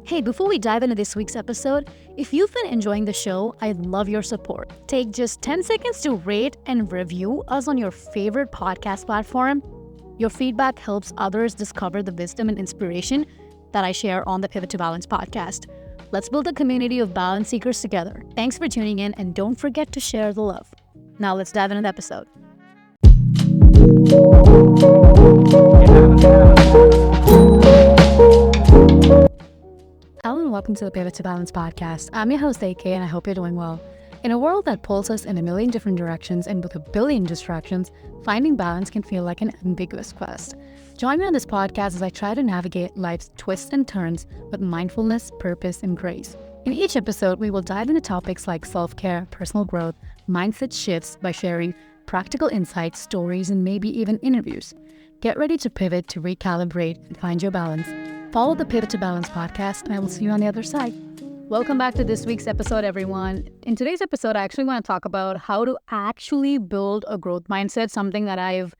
Hey, before we dive into this week's episode, if you've been enjoying the show, I'd love your support. Take just 10 seconds to rate and review us on your favorite podcast platform. Your feedback helps others discover the wisdom and inspiration that I share on the Pivot to Balance podcast. Let's build a community of balance seekers together. Thanks for tuning in, and don't forget to share the love. Now let's dive into the episode. Hello and welcome to the Pivot to Balance podcast. I'm your host, AK, and I hope you're doing well. In a world that pulls us in a million different directions and with a billion distractions, finding balance can feel like an ambiguous quest. Join me on this podcast as I try to navigate life's twists and turns with mindfulness, purpose, and grace. In each episode, we will dive into topics like self-care, personal growth, mindset shifts by sharing practical insights, stories, and maybe even interviews. Get ready to pivot, to recalibrate, and find your balance. Follow the Pivot to Balance podcast, and I will see you on the other side. Welcome back to this week's episode, everyone. In today's episode, I actually want to talk about how to actually build a growth mindset, something that I've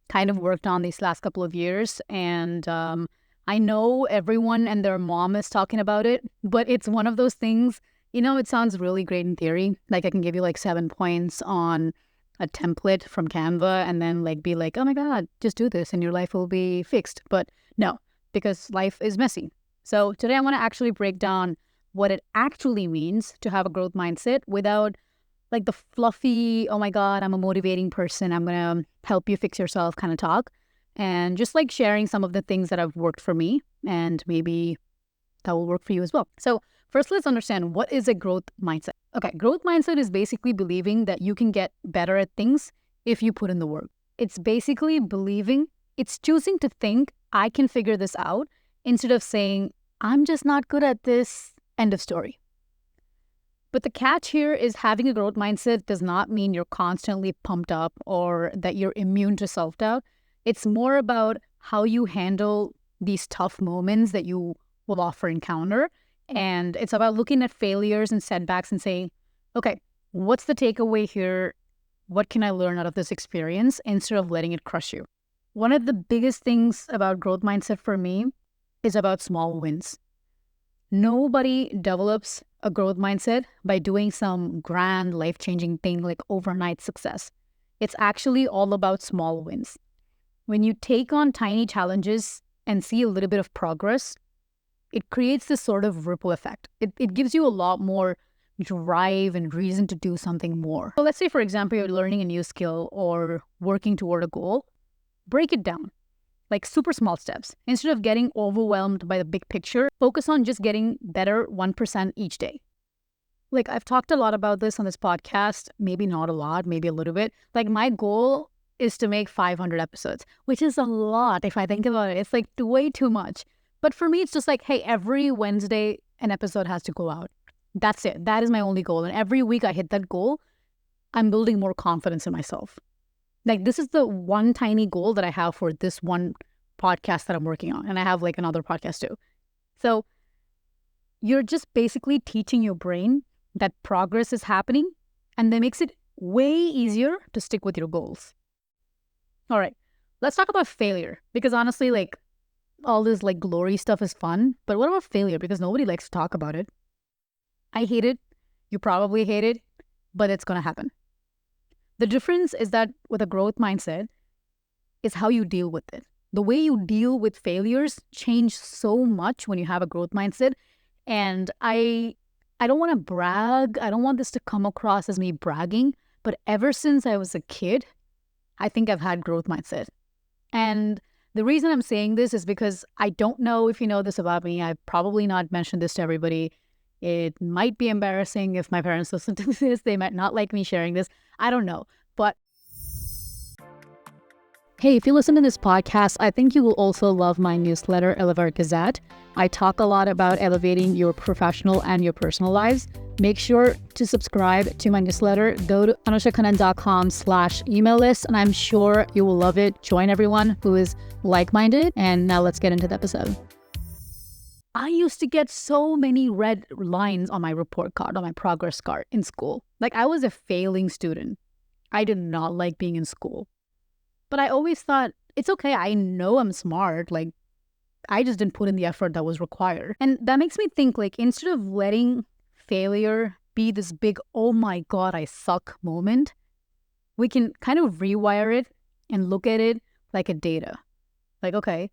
kind of worked on these last couple of years. And I know everyone and their mom is talking about it, but it's one of those things, it sounds really great in theory. Like I can give you like 7 points on a template from Canva and then be like, oh my God, just do this and your life will be fixed. But no, because life is messy. So today I want to actually break down what it actually means to have a growth mindset without the fluffy, oh my God, I'm a motivating person, I'm going to help you fix yourself kind of talk. And just sharing some of the things that have worked for me and maybe that will work for you as well. So first, let's understand, what is a growth mindset? Okay, growth mindset is basically believing that you can get better at things if you put in the work. It's basically it's choosing to think, I can figure this out, instead of saying, I'm just not good at this, end of story. But the catch here is having a growth mindset does not mean you're constantly pumped up or that you're immune to self-doubt. It's more about how you handle these tough moments that you will often encounter. And it's about looking at failures and setbacks and saying, okay, what's the takeaway here? What can I learn out of this experience instead of letting it crush you? One of the biggest things about growth mindset for me is about small wins. Nobody develops a growth mindset by doing some grand life-changing thing like overnight success. It's actually all about small wins. When you take on tiny challenges and see a little bit of progress, it creates this sort of ripple effect. It gives you a lot more drive and reason to do something more. So let's say, for example, you're learning a new skill or working toward a goal. Break it down, like super small steps. Instead of getting overwhelmed by the big picture, focus on just getting better 1% each day. I've talked a lot about this on this podcast, maybe not a lot, maybe a little bit. My goal is to make 500 episodes, which is a lot if I think about it. It's way too much. But for me, it's just hey, every Wednesday, an episode has to go out. That's it. That is my only goal. And every week I hit that goal, I'm building more confidence in myself. This is the one tiny goal that I have for this one podcast that I'm working on. And I have another podcast too. So you're just basically teaching your brain that progress is happening, and that makes it way easier to stick with your goals. All right, let's talk about failure, because honestly, all this glory stuff is fun, but what about failure? Because nobody likes to talk about it. I hate it. You probably hate it, but it's going to happen. The difference is that with a growth mindset is how you deal with it. The way you deal with failures change so much when you have a growth mindset. And I don't want to brag. I don't want this to come across as me bragging, but ever since I was a kid, I think I've had growth mindset. And the reason I'm saying this is because I don't know if you know this about me. I've probably not mentioned this to everybody. It might be embarrassing if my parents listen to this. They might not like me sharing this. I don't know. But hey, if you listen to this podcast, I think you will also love my newsletter, Elevate Gazette. I talk a lot about elevating your professional and your personal lives. Make sure to subscribe to my newsletter. Go to anushakhannan.com/email list, and I'm sure you will love it. Join everyone who is like-minded. And now let's get into the episode. I used to get so many red lines on my report card, on my progress card in school. I was a failing student. I did not like being in school. But I always thought, it's okay, I know I'm smart. I just didn't put in the effort that was required. And that makes me think, like, instead of letting failure be this big, oh my God, I suck moment, we can kind of rewire it and look at it like a data. Like, okay,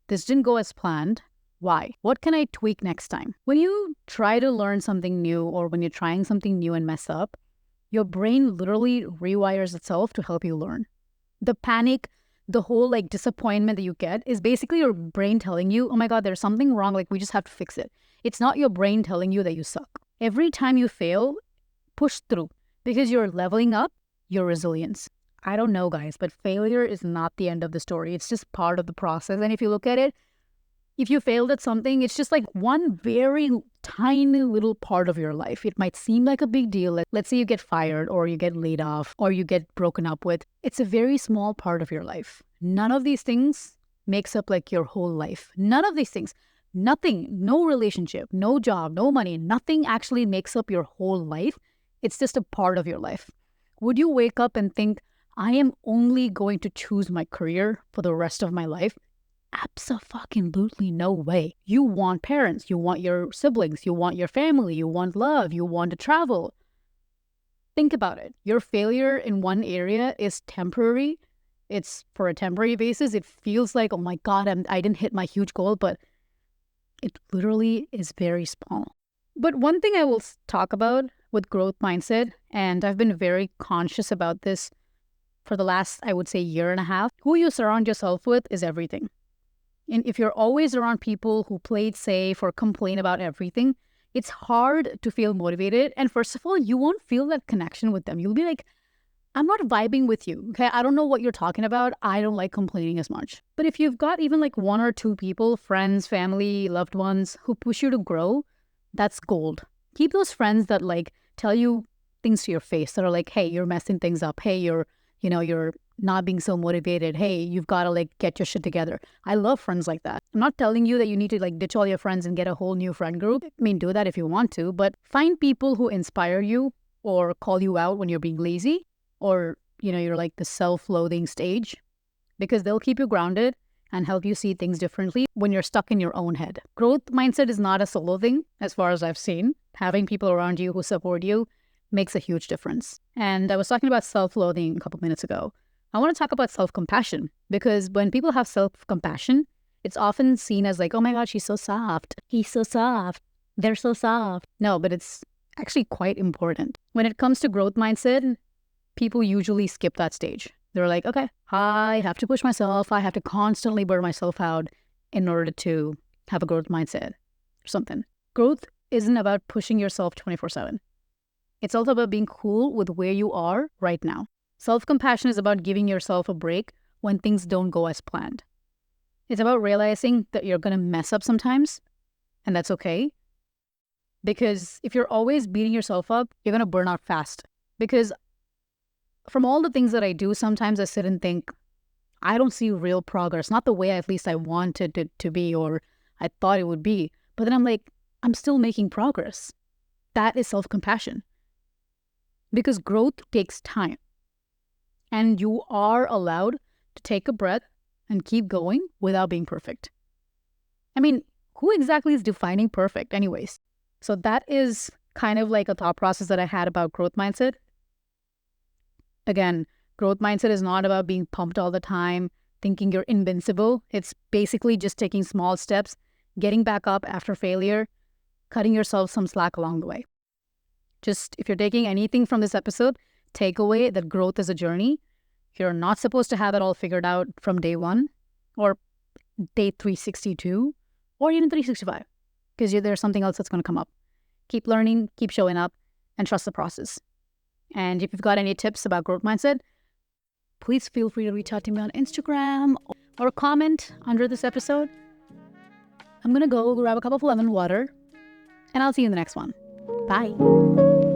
this didn't go as planned. Why? What can I tweak next time? When you try to learn something new or when you're trying something new and mess up, your brain literally rewires itself to help you learn. The panic, the whole like disappointment that you get is basically your brain telling you, oh my God, there's something wrong. Like, we just have to fix it. It's not your brain telling you that you suck. Every time you fail, push through because you're leveling up your resilience. I don't know, guys, but failure is not the end of the story. It's just part of the process. And if you look at it, if you failed at something, it's just like one very tiny little part of your life. It might seem like a big deal. Let's say you get fired or you get laid off or you get broken up with. It's a very small part of your life. None of these things makes up like your whole life. None of these things. Nothing, no relationship, no job, no money, nothing actually makes up your whole life. It's just a part of your life. Would you wake up and think, I am only going to choose my career for the rest of my life? Abso-fucking-lutely no way. You want parents, you want your siblings, you want your family, you want love, you want to travel. Think about it. Your failure in one area is temporary. It's for a temporary basis. It feels like, oh my God, I didn't hit my huge goal, but it literally is very small. But one thing I will talk about with growth mindset, and I've been very conscious about this for the last, I would say, year and a half, who you surround yourself with is everything. And if you're always around people who play it safe or complain about everything, it's hard to feel motivated. And first of all, you won't feel that connection with them. You'll be like, I'm not vibing with you, okay? I don't know what you're talking about. I don't like complaining as much. But if you've got even like one or two people, friends, family, loved ones, who push you to grow, that's gold. Keep those friends that like tell you things to your face that are like, hey, you're messing things up. Hey, you're not being so motivated. Hey, you've got to like get your shit together. I love friends like that. I'm not telling you that you need to like ditch all your friends and get a whole new friend group. I mean, do that if you want to, but find people who inspire you or call you out when you're being lazy or, you're like the self-loathing stage, because they'll keep you grounded and help you see things differently when you're stuck in your own head. Growth mindset is not a solo thing, as far as I've seen. Having people around you who support you makes a huge difference. And I was talking about self-loathing a couple minutes ago. I want to talk about self-compassion, because when people have self-compassion, it's often seen as like, oh my God, she's so soft. He's so soft. They're so soft. No, but it's actually quite important. When it comes to growth mindset, people usually skip that stage. They're like, okay, I have to push myself. I have to constantly burn myself out in order to have a growth mindset or something. Growth isn't about pushing yourself 24/7. It's also about being cool with where you are right now. Self-compassion is about giving yourself a break when things don't go as planned. It's about realizing that you're going to mess up sometimes, and that's okay. Because if you're always beating yourself up, you're going to burn out fast. Because from all the things that I do, sometimes I sit and think, I don't see real progress, not the way at least I wanted it to be or I thought it would be. But then I'm like, I'm still making progress. That is self-compassion. Because growth takes time. And you are allowed to take a breath and keep going without being perfect. I mean, who exactly is defining perfect anyways? So that is kind of like a thought process that I had about growth mindset. Again, growth mindset is not about being pumped all the time, thinking you're invincible. It's basically just taking small steps, getting back up after failure, cutting yourself some slack along the way. Just if you're taking anything from this episode, take away that growth is a journey. You're not supposed to have it all figured out from day one or day 362 or even 365, because there's something else that's going to come up. Keep learning, keep showing up, and trust the process. And if you've got any tips about growth mindset, please feel free to reach out to me on Instagram or comment under this episode. I'm going to go grab a cup of lemon water, and I'll see you in the next one. Bye.